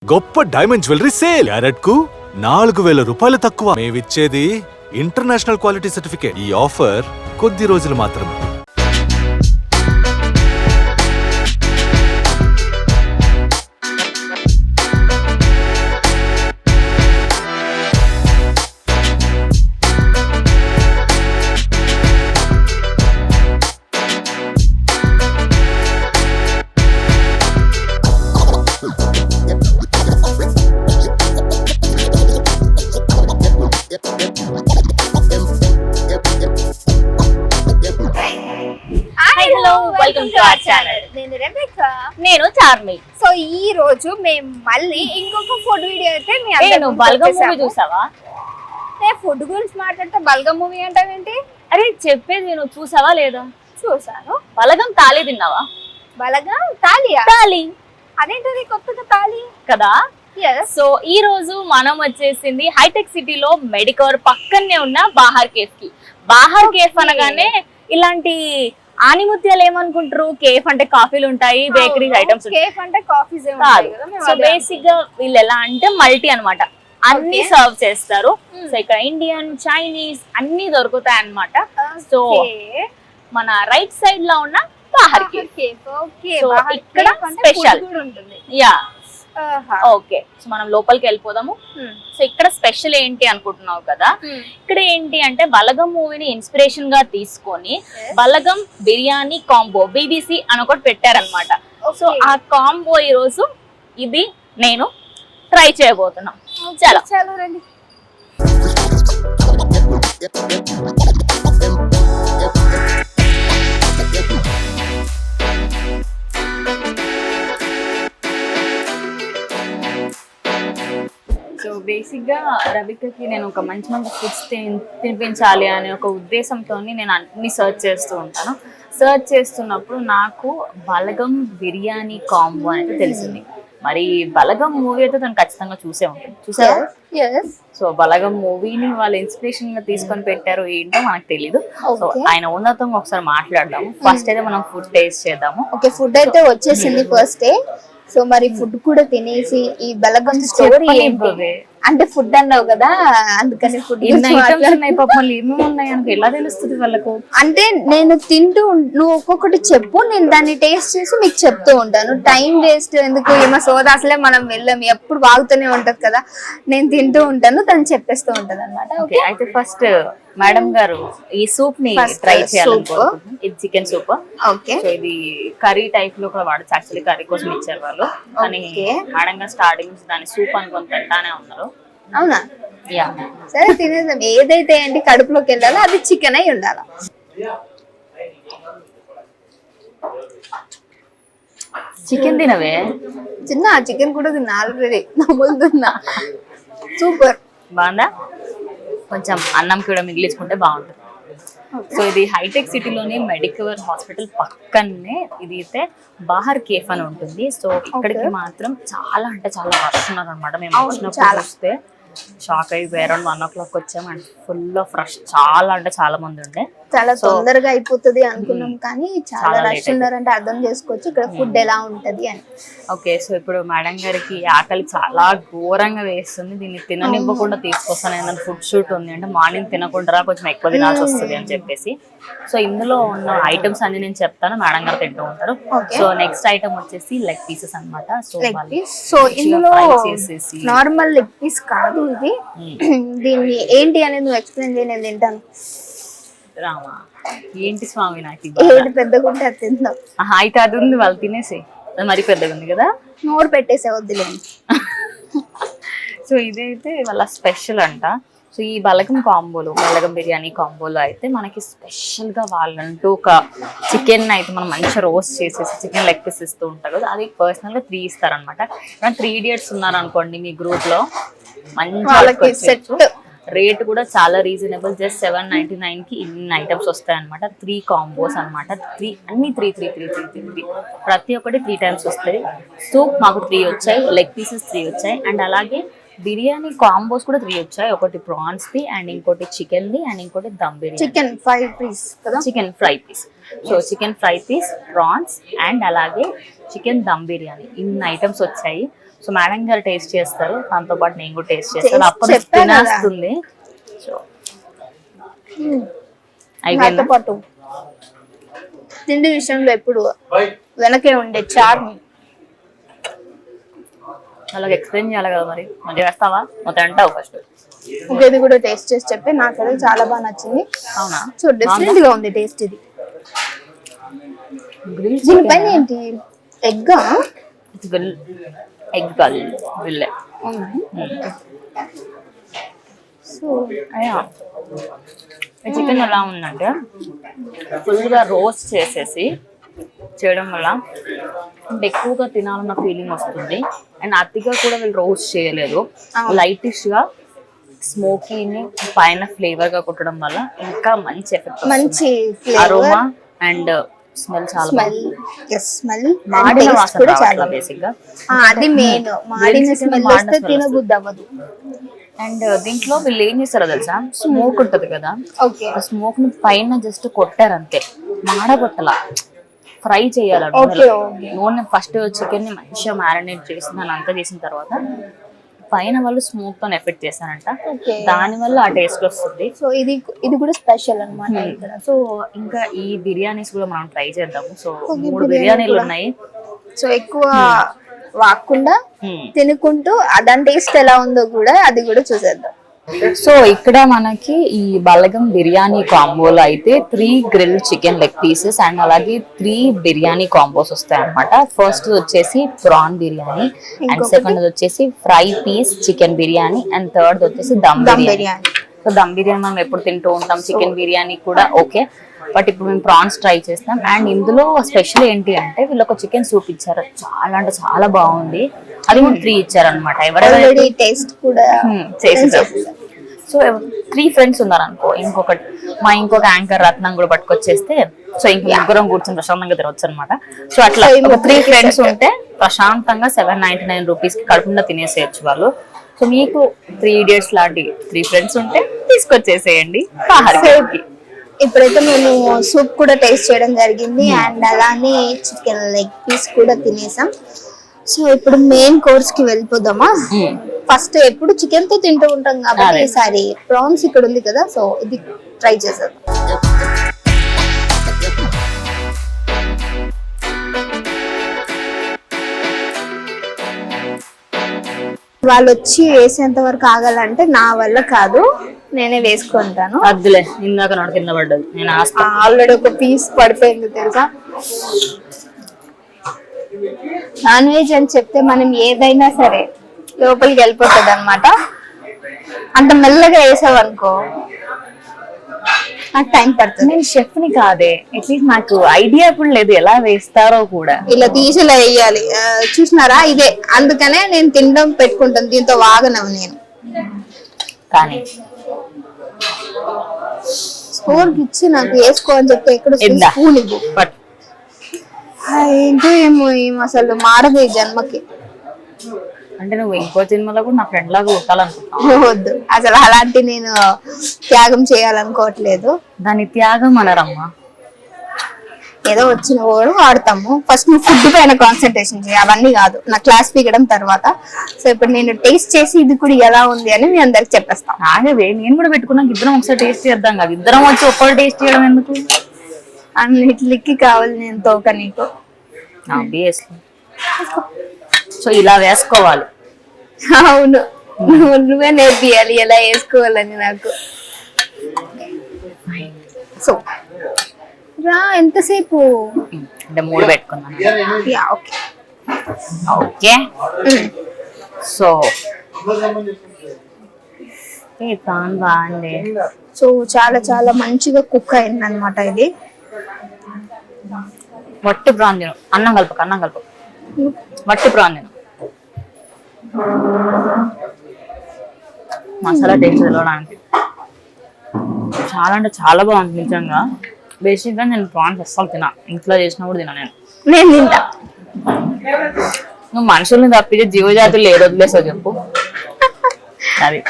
గొప్ప diamond jewellery sale carrot కు 4000 రూపాయలు తక్కువ. మేమిచ్చేది ఇంటర్నేషనల్ క్వాలిటీ సర్టిఫికేట్. ఈ ఆఫర్ కొద్ది రోజులు మాత్రమే. నేను చార్మి. సో ఈ రోజు మేము మళ్ళీ ఇంకొక ఫుడ్ వీడియో అయితే బల్గం మూవీ చూసావా? ఫుడ్ గురించి మాట్లాడితే బల్గం మూవీ అంటావేంటి? అరే చెప్పేది నువ్వు చూసావా లేదా? చూసాను. బలగం తాళి తిన్నావా? బలగం తాలియా? తాళి అదేంటది కొత్తగా తాళి కదా. సో ఈ రోజు మనం వచ్చేసింది హైటెక్ సిటీలో మెడికవర్ పక్కనే ఉన్న బాహర్ కేఫ్ కి. బాహర్ కేఫ్ అనగానే ఇలాంటి ఆనిముత్యాలు ఏమనుకుంటారు? కేఫ్ అంటే కాఫీలు ఉంటాయి, బేకరీ ఐటమ్స్. కేఫ్ అంటే కాఫీస్ సో బేసిక్ గా వీళ్ళు ఎలా అంటే మల్టీ అన్నమాట, అన్ని సర్వ్ చేస్తారు. సో ఇక్కడ ఇండియన్, చైనీస్ అన్ని దొరుకుతాయి అన్నమాట. సో మన రైట్ సైడ్ లో ఉన్న బాహర్ కేఫ్. సో ఇక్కడ స్పెషల్ యా ఓకే. సో మనం లోపలికి వెళ్ళిపోదాము. సో ఇక్కడ స్పెషల్ ఏంటి అనుకుంటున్నావు కదా, ఇక్కడ ఏంటి అంటే బలగం మూవీని ఇన్స్పిరేషన్ గా తీసుకొని బలగం బిర్యానీ కాంబో BBC అని ఒకటి పెట్టారనమాట. సో ఆ కాంబో ఈ రోజు ఇది నేను ట్రై చేయబోతున్నాం. చలో రండి. సో బేసిక్ గా రవికకి నేను ఒక మంచి మంచి ఫుడ్స్ తినిపించాలి అనే ఒక ఉద్దేశంతో నేను అన్ని సర్చ్ చేస్తూ ఉంటాను. సర్చ్ చేస్తున్నప్పుడు నాకు బలగం బిర్యానీ కాంబో అనేది తెలిసింది. మరి బలగం మూవీ అయితే తను ఖచ్చితంగా చూసే ఉంటుంది. చూసావా? సో బలగం మూవీని వాళ్ళు ఇన్స్పిరేషన్ గా తీసుకొని పెట్టారు ఏంటో మనకు తెలీదు. సో ఆయన ఉన్నతంగా ఒకసారి మాట్లాడదాము. ఫస్ట్ అయితే మనం ఫుడ్ టేస్ట్ చేద్దాము. ఓకే, ఫుడ్ అయితే వచ్చేసింది ఫస్ట్. సో మరి ఫుడ్ కూడా తినేసి ఈ బలగం స్టోరీ ఏంటి అంటే ఫుడ్ అన్నావు కదా, అందుకని ఫుడ్ ఎలా తెలుస్తుంది వాళ్ళకు అంటే నేను తింటూ నువ్వు ఒక్కొక్కటి చెప్పు, నేను దాన్ని టేస్ట్ చేసి మీకు చెప్తూ ఉంటాను. టైం వేస్ట్ ఎందుకు, ఏమో సోదా అసలే మనం వెళ్ళాము, ఎప్పుడు వాగుతూనే ఉంటది కదా. నేను తింటూ ఉంటాను, తను చెప్పేస్తూ ఉంటది అనమాట. ఓకే, అయితే ఫస్ట్ మేడం గారు ఈ సూప్ ని ట్రై చేయాలనుకుంటున్నాను. ఇది చికెన్ సూప్. ఓకే, ఇది కర్రీ టైప్ లో కూడా వాడచ్చు. యాక్చువల్లీ కర్రీ కోసం ఇచ్చారు వాళ్ళు, కానీ మేడం గారు స్టార్టింగ్ నుంచి దాన్ని సూప్ అనుకొని తింటానే ఉన్నారు. అవునా? సరే తినేద్దాం. ఏదైతే ఏంటి కడుపులోకి వెళ్ళాలో అది చికెన్ అయి ఉండాలి. చికెన్ తినవే? చిన్న చికెన్ కూడా తిన్నా ఆల్రెడీ, నమ్ముతున్నా. సూపర్ బాగుందా? కొంచెం అన్నం కూడా మిగిలించుకుంటే బాగుంటుంది. సో ఇది హైటెక్ సిటీలోని మెడికవర్ హాస్పిటల్ పక్కనే ఇది అయితే బాహర్ కేఫ్ అని ఉంటుంది. సో ఇక్కడికి మాత్రం చాలా అంటే చాలా రష్ ఉన్నారు అనమాట. మేము వచ్చినప్పుడు చూస్తే షాక్ అయిపోయి అరౌండ్ 1 o'clock వచ్చాము అండ్ ఫుల్ ఆఫ్ రష్. చాలా అంటే చాలా మంది ఉండే. చాలా తొందరగా అయిపోతుంది అనుకున్నాం, కానీ చాలా రష్ ఉన్నారంటే అర్థం చేసుకోవచ్చు ఇక్కడ ఫుడ్ ఎలా ఉంటది అని. ఓకే, సో ఇప్పుడు మేడం గారికి ఆకలి చాలా ఘోరంగా వేస్తుంది. దీన్ని తిననివ్వకుండా తీసుకొస్తాను, ఏదైనా ఫుడ్ షూట్ ఉంది అంటే మార్నింగ్ తినకుండా కొంచెం ఎక్కువ తినాల్సి వస్తుంది అని చెప్పేసి. సో ఇందులో ఉన్న ఐటమ్స్ అన్ని నేను చెప్తాను, మేడం గారు తింటూ ఉంటారు. సో నెక్స్ట్ ఐటమ్ వచ్చేసి లెగ్ పీసెస్ అనమాట. సో ఇందులో నార్మల్ లెగ్ పీస్ కాదు ఇది. దీన్ని ఏంటి అనేది నువ్వు ఎక్స్ప్లెయిన్ చేయి, నేను తింటాను. రామా ఏంటి స్వామి, నాకు ఏది పెద్దగా ఉంటే అది తిందాం. అయితే అది ఉంది, వాళ్ళు తినేసి అది మరీ పెద్దగా ఉంది కదా, నోరు పెట్టేసే వద్దులేండి. సో ఇదైతే వాళ్ళ స్పెషల్ అంట. సో ఈ బలగం కాంబోలో, బలగం బిర్యానీ కాంబోలో అయితే మనకి స్పెషల్ గా వాళ్ళంటూ ఒక చికెన్ అయితే మనం మంచిగా రోస్ట్ చేసేసి చికెన్ లెగ్ పీస్ ఇస్తూ ఉంటారు కదా, అది పర్సనల్ గా 3 ఇస్తారనమాట. 3 idiots ఉన్నారు అనుకోండి మీ గ్రూప్ లో, మంచి రేట్ కూడా చాలా రీజనబుల్. జస్ట్ 799 కి ఇన్ని ఐటమ్స్ వస్తాయి అనమాట. 3 కాంబోస్ అనమాట. అన్ని 3 ప్రతి ఒక్కటి 3 times వస్తాయి. సూప్ మాకు 3 వచ్చాయి, లెగ్ పీసెస్ 3 వచ్చాయి, అండ్ అలాగే బిర్యానీ కాంబోస్ కూడా 3 వచ్చాయి. ఒకటి ప్రాన్స్ ది అండ్ ఇంకోటి చికెన్ ది అండ్ ఇంకోటి dum biryani. Chicken fry piece కదా, chicken fry piece. So chicken fry piece, prawns and అలాగే చికెన్ దమ్ బిర్యానీ, ఇన్ని ఐటమ్స్ వచ్చాయి. సో మేడం గారు టేస్ట్ చేస్తారు, దాంతో పాటు నేను కూడా టేస్ట్ చేస్తాను. అప్పుడు చెప్పాను కదా. తినేస్తుంది. సో నాతో పాటు తిండి విషయంలో ఎప్పుడు వెనకే ఉండే చార్మి. అలాగే ఎక్స్ప్లెయిన్ చేయాలి కదా, మరి మంచిగా వేస్తావా మొత్తం అంటావు ఫస్ట్. ఇది కూడా టేస్ట్ చేసి చెప్పి నాకైతే చాలా బాగా నచ్చింది. అవునా? సో డిఫరెంట్ గా ఉంది టేస్ట్ ఇది. దీనిపైన ఏంటి ఎగ్? ఎగ్ కాదు, బిల్లే. సో అయ్యా ఈ చికెన్ ఎలా ఉందంటే ఫుల్గా రోస్ట్ చేసేసి చేయడం వల్ల అంటే ఎక్కువగా తినాలన్న ఫీలింగ్ వస్తుంది. అండ్ అతిగా కూడా వీళ్ళు రోస్ట్ చేయలేదు, లైటిష్ గా స్మోకీని పైన ఫ్లేవర్ గా కొట్టడం వల్ల ఇంకా మంచి ఎఫెక్ట్, మంచి అరోమా అండ్ స్మెల్ చాలా స్మెల్ మాడిన వాసన రావట్లా బేసిక్ గా. అది మెయిన్, మాడిన స్మెల్ వస్తే తినబుద్ధి అవ్వదు. అండ్ దీంట్లో వీళ్ళు ఏం చేస్తారో తెలుసా, స్మోక్ ఉంటది కదా, ఓకే ఆ స్మోక్ ని పైన జస్ట్ కొట్టారు అంతే, మాడగొట్టలా, ఫ్రై చేయాలి. నూనె ఫస్ట్ చికెన్ ని మంచిగా మ్యారినేట్ చేసి దాన్ని అంతా చేసిన తర్వాత పైన వాళ్ళు స్మోక్ తో ఎఫెక్ట్ చేశారంట, దాని వల్ల ఆ టేస్ట్ వస్తుంది. సో ఇది కూడా స్పెషల్ అన్నమాట ఇక్కడ. సో ఇంకా ఈ బిర్యానీస్ కూడా మనం ట్రై చేద్దాము. సో 3 బిర్యానీలు ఉన్నాయి. సో ఎక్కువ వాక్కుండా తినుకుంటూ దాని టేస్ట్ ఎలా ఉందో కూడా అది కూడా చూసేద్దాం. సో ఇక్కడ మనకి ఈ బలగం బిర్యానీ కాంబోలో అయితే 3 grilled chicken leg pieces and అలాగే 3 బిర్యానీ కాంబోస్ వస్తాయి అనమాట. ఫస్ట్ వచ్చేసి ప్రాన్ బిర్యానీ, అండ్ సెకండ్ వచ్చేసి fry piece chicken biryani, and third వచ్చేసి దమ్ బిర్యానీ. సో దమ్ బిర్యానీ మనం ఎప్పుడు తింటూ ఉంటాం, చికెన్ బిర్యానీ కూడా ఓకే, బట్ ఇప్పుడు మేము ప్రాన్స్ ట్రై చేస్తాం. అండ్ ఇందులో స్పెషల్ ఏంటి అంటే వీళ్ళు ఒక చికెన్ సూప్ ఇచ్చారు, చాలా అంటే చాలా బాగుంది. అది కూడా 3 ఇచ్చారనమాట. ఎవరైనా టేస్ట్ కూడా చేసేసారు. సో 3 ఫ్రెండ్స్ ఉన్నారు అనుకో, ఇంకొక యాంకర్ రత్నం కూడా పట్టుకొచ్చేస్తే సో ఇంక ముగ్గురం కూర్చొని ప్రశాంతంగా తినవచ్చు అనమాట. సో అట్లా 3 ఫ్రెండ్స్ ఉంటే ప్రశాంతంగా 799 రూపీస్ కి కడుపుండా తినేసేయచ్చు వాళ్ళు. సో మీకు 3 ఇడియట్స్ లాంటి 3 ఫ్రెండ్స్ ఉంటే తీసుకొచ్చేసేయండి బహార్కి. ఇప్పుడైతే మేము సూప్ కూడా టేస్ట్ చేయడం జరిగింది, అండ్ అలానే చికెన్ లెగ్ పీస్ కూడా తినేసాం. సో ఇప్పుడు మెయిన్ కోర్స్ కి వెళ్ళిపోదామా? ఫస్ట్ ఎప్పుడు చికెన్ తో తింటూ ఉంటాం కాబట్టి ఈసారి ప్రాన్స్ ఇక్కడ ఉంది కదా, సో ఇది ట్రై చేద్దాం. వాళ్ళు వచ్చి వేసేంత వరకు ఆగాలంటే నా వల్ల కాదు, నేనే వేసుకుంటాను. అద్దులే, ఇందాక నాకు కింద పడ్డది, నేను ఆల్రెడీ ఒక పీస్ పడిపోయింది తెలుసా. నాన్ వెజ్ అని చెప్తే మనం ఏదైనా సరే లోపలికి వెళ్ళిపోతుంది అనమాట. అంత మెల్లగా వేసావనుకో నాకు టైం పడుతుంది. నేను షెఫ్ ని కాదే, అట్లీస్ట్ నాకు ఐడియా కూడా లేదు ఎలా వేస్తారో కూడా. ఇలా తీసి ఇలా వేయాలి, చూసినారా? ఇదే అందుకనే నేను తినడం పెట్టుకుంటాను, దీంతో వాగనవు నేను. కానీ స్పూన్ ఇచ్చి నాకు వేసుకో అని చెప్తే ఎక్కడ స్పూన్ ఇవ్వు. ఏంటో ఏమో అసలు మారదు ఈ జన్మకి. అంటే నువ్వు ఇంకో జన్మలో కూడా నా ఫ్రెండ్ లాగా ఉంటాలనుకుంటున్నావు? వద్దు, అసలు అలాంటి నేను త్యాగం చేయాలనుకోవట్లేదు. దాని త్యాగం అనరమ్మా. ఏదో వచ్చిన కూడా వాడతాము. ఫస్ట్ నువ్వు ఫుడ్ పైన కాన్సన్ట్రేషన్ చేయి, అవన్నీ కాదు. నా క్లాస్ పీకడం తర్వాత. సో ఇప్పుడు నేను టేస్ట్ చేసి ఇది కూడా ఎలా ఉంది అని మీ అందరికి చెప్పేస్తాను. ఆగవే, నేను కూడా పెట్టుకున్నాక ఇద్దరం ఒకసారి టేస్ట్ చేద్దాం కదా. ఇద్దరం వచ్చి ఒక్కరు టేస్ట్ చేయడం ఎందుకు? అన్నిటికి కావాలి నేను తోక నీకు. సో ఇలా వేసుకోవాలి. అవును, నువ్వే నేర్పియాలి ఎలా వేసుకోవాలని నాకు. సో రా, ఎంతసేపు అంటే 3 పెట్టుకున్నాను. Okay okay. సో ప్రాన్ బాగుంది. సో చాలా చాలా మంచిగా కుక్ అయింది అనమాట. ఇది వట్టి ప్రాన్ తిను, అన్నం కలప వట్టి ప్రాన్ తిను. మసాలా టేస్ట్ తెలవడానికి చాలా అంటే చాలా బాగుంది నిజంగా. బేసిక్ గా నేను ప్రాన్స్ అస్సలు తినా, ఇంట్లో చేసినా కూడా తినా. నేను తింటా. నువ్వు మనుషుల్ని తప్పితే జీవజాతులు ఏది వదిలేసావు చెప్పు. అది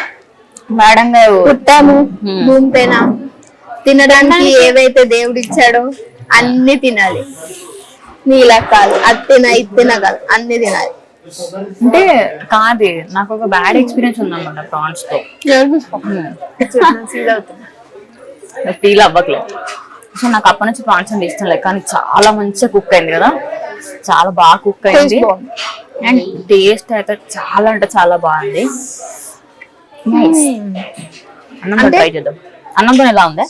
మేడం గారు పుట్టాము భూమి పైన, తినడానికి ఏవైతే దేవుడు ఇచ్చాడో అన్ని తినాలి. నీలా కాదు, అది తిన ఇది తినగలదు, అన్ని తినాలి. అంటే కాదు, నాకు ఒక బ్యాడ్ ఎక్స్పీరియన్స్ ఉందన్నమాట ప్రాన్స్ తో. ఫీల్ అవ్వట్లేదు. సో నాకు అప్పటి నుంచి ప్రాన్స్ అంటే ఇష్టం లేదు, కానీ చాలా మంచిగా కుక్ అయింది కదా, చాలా బాగా కుక్ అయింది. అండ్ టేస్ట్ అయితే చాలా అంటే చాలా బాగుంది. అన్నంతో ట్రై చేద్దాం. అన్నంతో ఎలా ఉంది?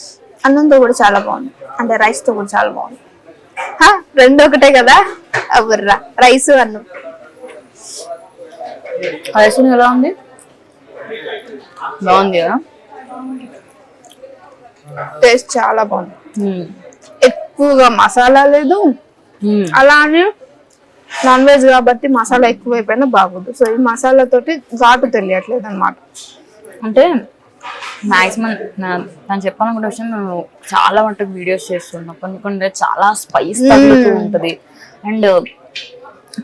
అన్నంతో కూడా చాలా బాగుంది, అంటే రైస్ తో కూడా చాలా బాగుంది. రెండు ఒకటే కదా, అవ్వర్రా రైస్ అన్నం. రైస్ ఎలా ఉంది? బాగుంది కదా, టేస్ట్ చాలా బాగుంది. ఎక్కువగా మసాలా లేదు, అలానే నాన్ వెజ్ కాబట్టి మసాలా ఎక్కువైపోయినా బాగోదు. సో ఈ మసాలా తోటి ఘాటు తెలియట్లేదు అనమాట. అంటే మాక్సిమం తను చెప్పాలనుకున్న విషయం, నేను చాలా మటుకు వీడియోస్ చేస్తున్నా, కొన్ని చాలా స్పైస్ తగ్గుతూ ఉంటుంది. అండ్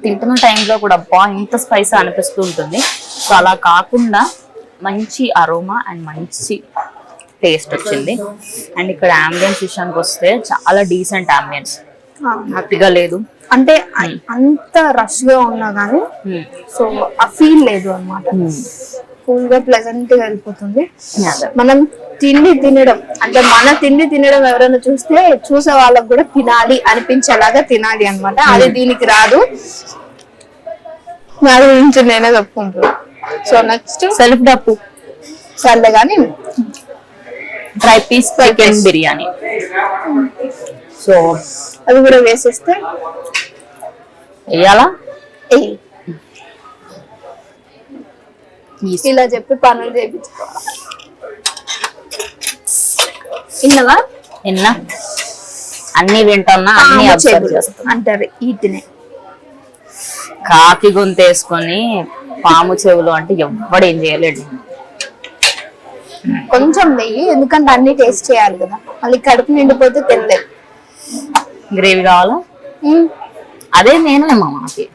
తింటున్న టైంలో కూడా అబ్బా ఇంత స్పైస్ అనిపిస్తూ ఉంటుంది. సో అలా కాకుండా మంచి అరోమా అండ్ మంచి టేస్ట్ వచ్చింది. అండ్ ఇక్కడ అంబియన్స్ విషయానికి వస్తే చాలా డీసెంట్ అంబియన్స్, హ్యాపీగా లేదు. అంటే అంత రష్ గా ఉన్నా కానీ సో ఆ ఫీల్ లేదు అనమాట. కూల్ గా ప్లెజెంట్ గా వెళ్ళిపోతుంది. మనం తిండి తినడం అంటే మన తిండి తినడం ఎవరైనా చూసే వాళ్ళకి కూడా తినాలి అనిపించేలాగా తినాలి అనమాట. అది దీనికి రాదు. నా గురించి నేనే చెప్పుకుంటున్నా. సో నెక్స్ట్ సెల్ఫ్ డప్పు సర్లే కానీ dry piece chicken biryani. So అది కూడా వేసేస్తే వేయాలా? ఇలా చెప్పి పనులు చేయించుకోవాలి. విన్నవా? విన్నా, అన్ని వింటున్నా, అన్ని అబ్జర్వ్ చేస్తున్నా. అంటారు ఈటినే కాకి గొంతు వేసుకొని పాము చెవులు అంటే ఎవ్వడేం చేయలేడు. కొంచెం నెయ్యి, ఎందుకంటే అన్ని టేస్ట్ చేయాలి కదా, మళ్ళీ కడుపు నిండిపోతే తినలేదు. గ్రేవీ కావాలా? అదే నేను మాకి.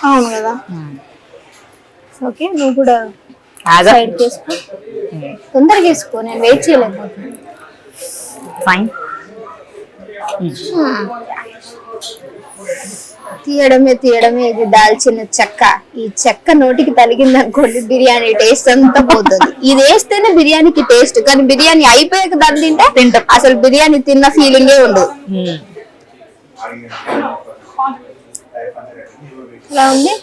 అవును కదా. ఓకే, నువ్వు కూడా సైడ్ చేసుకో, తొందరగా వేసుకో, నేను వెయిట్ చేయలేకపోతున్నాను. ఫైన్. తీయడమే ఇది దాల్చిన చెక్క. ఈ చెక్క నోటికి తగిలింది అనుకోండి, బిర్యానీ టేస్ట్ అంతా పోతుంది. ఇది వేస్తేనే బిర్యానీకి టేస్ట్, కానీ బిర్యానీ అయిపోయాక దాన్ని తింటా అసలు బిర్యానీ తిన్న ఫీలింగే ఉండదు. ఇలా ఉంది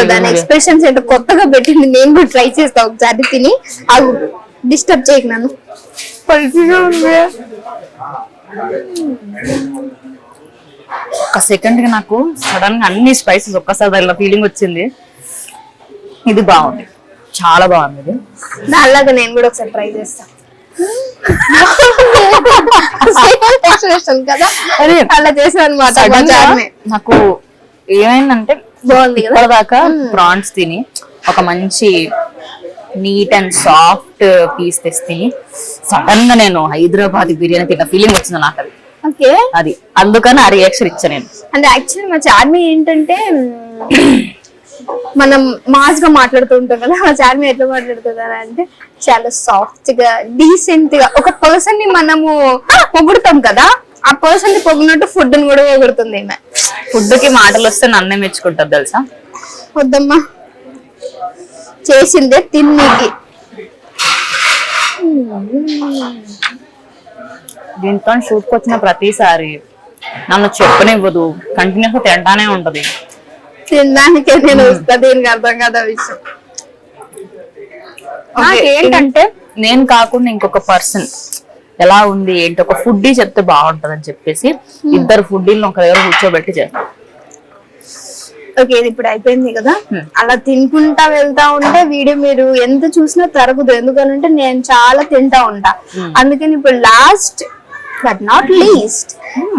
దాని ఎక్స్ప్రెషన్స్ ఏంటో కొత్తగా పెట్టింది. నేను కూడా ట్రై చేస్తా ఒకసారి తిని. అవి డిస్టర్బ్ చేయకు నన్ను. ఒక సెకండ్ కి నాకు సడన్ గా అన్ని స్పైసెస్ ఒక్కసారి అలా ఫీలింగ్ వచ్చింది. ఇది బాగుంది, చాలా బాగుంది. ఇది అలాగా నేను కూడా ఒకసారి ట్రై చేస్తా కదా. అలా చేసాను అనమాట. నాకు ఏమైందంటే బాగుంది ఇప్పటిదాకా ప్రాన్స్ తిని ఒక మంచి నీట్ అండ్ సాఫ్ట్ పీస్ తెచ్చి తిని సడన్ గా నేను హైదరాబాద్ బిర్యానీ తిన్న ఫీలింగ్ వచ్చింది నాకు. అది ఓకే, అది అందుకని ఆ రియాక్షన్ ఇచ్చా నేను. అంటే యాక్చువల్లీ మా చార్మి ఏంటంటే మనం మాస్ గా మాట్లాడుతూ ఉంటాం కదా, మా చార్మి ఎట్లా మాట్లాడుతుందా అంటే చాలా సాఫ్ట్ గా డీసెంట్ గా. ఒక పర్సన్ ని మనము పొగుడుతాం కదా, ఆ పర్సన్ ని పొగినట్టు ఫుడ్ ని కూడా పొగుడుతుంది ఈమె. ఫుడ్ కి మాటలు వస్తే నన్నే మెచ్చుకుంటారు తెలుసా. వద్దమ్మా, చేసిందే తిన్నీకి. దీంతో షూట్కి వచ్చిన ప్రతిసారి నన్ను చెప్పనివ్వదు, కంటిన్యూస్ గా తింటానే ఉంటది. తినడానికే నేను వస్తా, దీనికి అర్థం కాదా విషయం. ఏంటంటే నేను కాకుండా ఇంకొక పర్సన్ ఎలా ఉంది ఏంటి ఒక ఫుడ్డీ చెప్తే బాగుంటది అని చెప్పేసి ఇద్దరు ఫుడ్డీలను ఒక దగ్గర కూర్చోబెట్టి చేస్తాం. ఓకే, ఇది ఇప్పుడు అయిపోయింది కదా. అలా తినుకుంటా వెళ్తా ఉంటే వీడియో మీరు ఎంత చూసినా తరగదు, ఎందుకంటే నేను చాలా తింటా ఉంటా. అందుకని ఇప్పుడు లాస్ట్ బట్ నాట్ లీస్ట్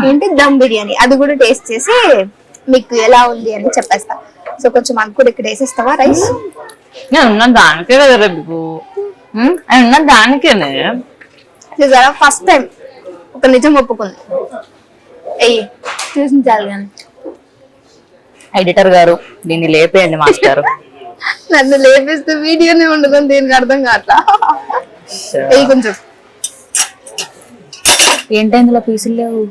ఏంటి దమ్ బిర్యానీ, అది కూడా టేస్ట్ చేసి మీకు ఎలా ఉంది అని చెప్పేస్తా. సో కొంచెం మనకు కూడా ఇక్కడ వేసేస్తావా రైస్? ఉన్న దానికే కదా మీకు, ఉన్న దానికేనే. చూసారా, ఫస్ట్ టైం ఒక నిజం ఒప్పుకుంది. అయ్యి చూసించాలి కానీ ఎడిటర్ గారు దీన్ని లేపేయండి మాస్టర్. నన్ను లేపేస్తే వీడియోనే ఉండదని దీనికి అర్థం కావట్లా. కొంచెం ఏంటి ఇందులో పీసులు లేవు.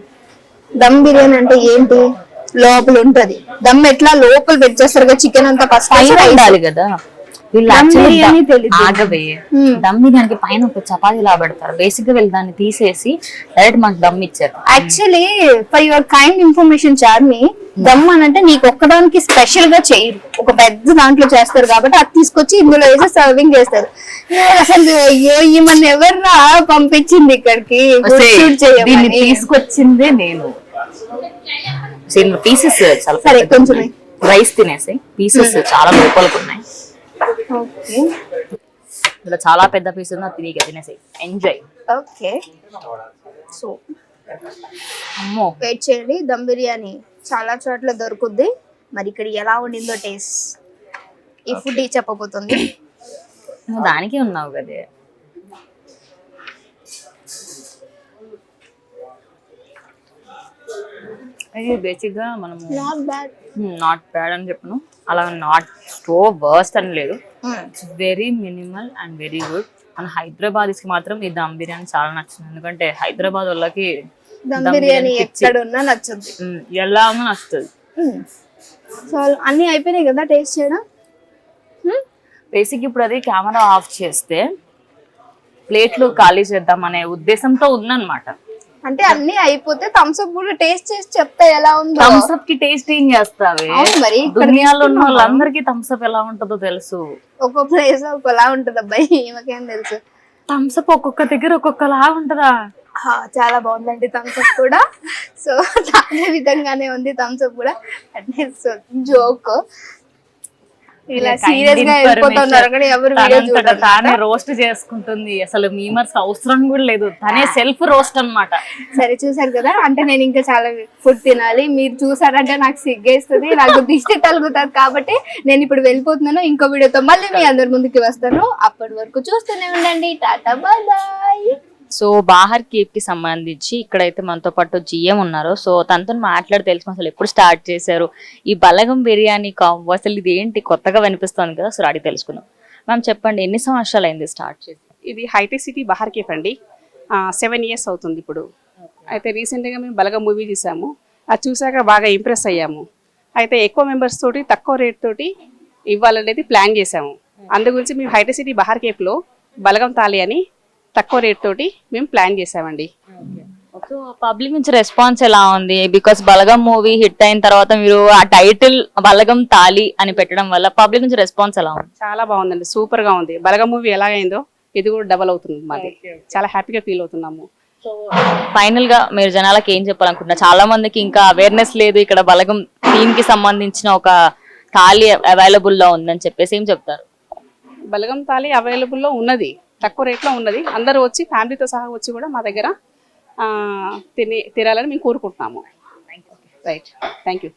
దమ్ బిర్యానీ అంటే ఏంటి? లోపల ఉంటది. దమ్ ఎట్లా లోపల పెట్టేస్తారు కదా చికెన్ అంతా ఫస్ట్ పైన ఉండాలి కదా. వీళ్ళు దమ్ actually బిర్యానీ తెలీదు. ఆగవే దమ్ బిర్యానీకి పైన ఒక చపాతీ లా పెడతారు. బేసిక్ గా వీళ్ళు దాన్ని తీసేసి డైరెక్ట్ మాకు దమ్ ఇచ్చారు. Actually for your kind information Charmi, dum అని అంటే నీకు ఒక్కదానికి స్పెషల్ గా చేయరు, ఒక పెద్ద దాంట్లో చేస్తారు కాబట్టి అది తీసుకొచ్చి ఇందులో వేసి సర్వింగ్ చేస్తారు. అసలు అయ్యో ఈమెను ఎవర్రా పంపించింది ఇక్కడికి షూట్ దీన్ని చేయమని. తీసుకొచ్చిందే నేను. పీసెస్ చాలా సరే కొంచెం రైస్ తినేసి పీసెస్ చాలా లోపలికి ఉన్నాయి. ఓకే ఇలా చాలా పెద్ద పీస్ ఉంది, అది తినేసి ఎంజాయ్. ఓకే సో అమ్మో వెయిట్ చేయండి. దమ్ బిర్యానీ చాలా చోట్ల దొరుకుద్ది, మరి ఇక్కడ ఎలా ఉండిందో టేస్ట్ ఈ ఫుడ్ చెప్పబోతుంది. నువ్వు దానికే ఉన్నావు కదే. అది బేసిక్ గా మనము నాట్ బ్యాడ్ అని చెప్పను, అలా నాట్ సో వర్స్ట్ అని లేదు. It's very minimal and very good. మన హైదరాబాద్ కి మాత్రం ఈ దమ్ బిర్యానీ చాలా నచ్చింది, ఎందుకంటే హైదరాబాద్ వాళ్ళకి దమ్ బిర్యానీ ఎక్కడ ఉన్నా నచ్చుద్ది, ఎలా ఉన్నా నచ్చుతుంది. సో అన్ని అయిపోయినాయి కదా టేస్ట్ చేయడం. బేసిక్ ఇప్పుడు అది కెమెరా ఆఫ్ చేస్తే ప్లేట్లు ఖాళీ చేద్దాం అనే ఉద్దేశంతో ఉందన్నమాట. అంటే అన్ని అయిపోతే థమ్స్ అప్ కూడా టేస్ట్ చేసి చెప్తా ఎలా ఉందో. థమ్స్ అప్ కి టేస్ట్ ఏం చేస్తావే, మరి దునియాలో ఉన్న వాళ్ళందరికీ థమ్స్ అప్ ఎలా ఉంటుందో తెలుసు. ఒక్కొక్క ప్లేస్ ఒకలా ఉంటది అబ్బాయి, ఈమెకేం తెలుసు. థమ్స్ అప్ ఒక్కొక్క దగ్గర ఒక్కొక్కలా ఉంటదా. చాలా బాగుందండి థమ్స్ అప్ కూడా. సో అదే విధంగానే ఉంది థమ్స్ అప్ కూడా. అంటే జోక్ ఇలా సీరియస్ గా వెళ్ళిపోతున్నారు కానీ ఎవరు తానే రోస్ట్ చేసుకుంటుంది. అసలు మీమర్స్ అవసరం కూడా లేదు, తనే సెల్ఫ్ రోస్ట్ అన్నమాట. సరే చూసారు కదా, అంటే నేను ఇంకా చాలా ఫుడ్ తినాలి. మీరు చూసారంటే నాకు సిగ్గేస్తుంది, నాకు దిష్టి తలుగుతుంది. కాబట్టి నేను ఇప్పుడు వెళ్ళిపోతున్నాను. ఇంకో వీడియోతో మళ్ళీ మీ అందరి ముందుకి వస్తాను. అప్పటి వరకు చూస్తూనే ఉండండి. Tata bye bye. సో బాహర్ కేప్ కి సంబంధించి ఇక్కడైతే మనతో పాటు జిఎం ఉన్నారు. సో తనతో మాట్లాడి తెలుసు అసలు ఎప్పుడు స్టార్ట్ చేశారు ఈ బలగం బిర్యానీ కాంబో, అసలు ఇది ఏంటి కొత్తగా వినిపిస్తుంది కదా. సో అడిగి తెలుసుకున్నాం. మ్యామ్ చెప్పండి, ఎన్ని సంవత్సరాలు అయింది స్టార్ట్ చేసి? ఇది హైటెక్ సిటీ బహార్ కేఫ్ అండి. 7 years అవుతుంది ఇప్పుడు. అయితే రీసెంట్గా మేము బలగం మూవీ చూసాము, అది చూసాక బాగా ఇంప్రెస్ అయ్యాము. అయితే ఎక్కువ మెంబర్స్ తోటి తక్కువ రేట్ తోటి ఇవ్వాలనేది ప్లాన్ చేసాము. అందు గురించి మేము హైటెక్ సిటీ బహార్ కేఫ్లో బలగం తాలి అని తక్కువ రేట్ తోటి మేము ప్లాన్ చేసామండి. సో పబ్లిక్ నుంచి రెస్పాన్స్ ఎలా ఉంది? బికాస్ బలగం మూవీ హిట్ అయిన తర్వాత మీరు ఆ టైటిల్ బలగం తాలి అని పెట్టడం వల్ల పబ్లిక్ నుంచి రెస్పాన్స్ ఎలా ఉంది? చాలా బాగుందండి, సూపర్ గా ఉంది. బలగం మూవీ ఎలాగైందో ఇది కూడా డబల్ అవుతుంది మాది. చాలా హ్యాపీగా ఫీల్ అవుతున్నాము. సో ఫైనల్ గా మీరు జనాలకు ఏం చెప్పాలనుకుంటున్నారు? చాలా మందికి ఇంకా అవేర్నెస్ లేదు, ఇక్కడ బలగం థీమ్ కి సంబంధించిన ఒక థాలీ అవైలబుల్ లో ఉందని చెప్పేసి ఏం చెప్తారు? బలగం తాలి అవైలబుల్లో ఉన్నది, తక్కువ రేట్లో ఉన్నది. అందరూ వచ్చి ఫ్యామిలీతో సహా వచ్చి కూడా మా దగ్గర తినాలని మేము కోరుకుంటున్నాము. Right, thank you.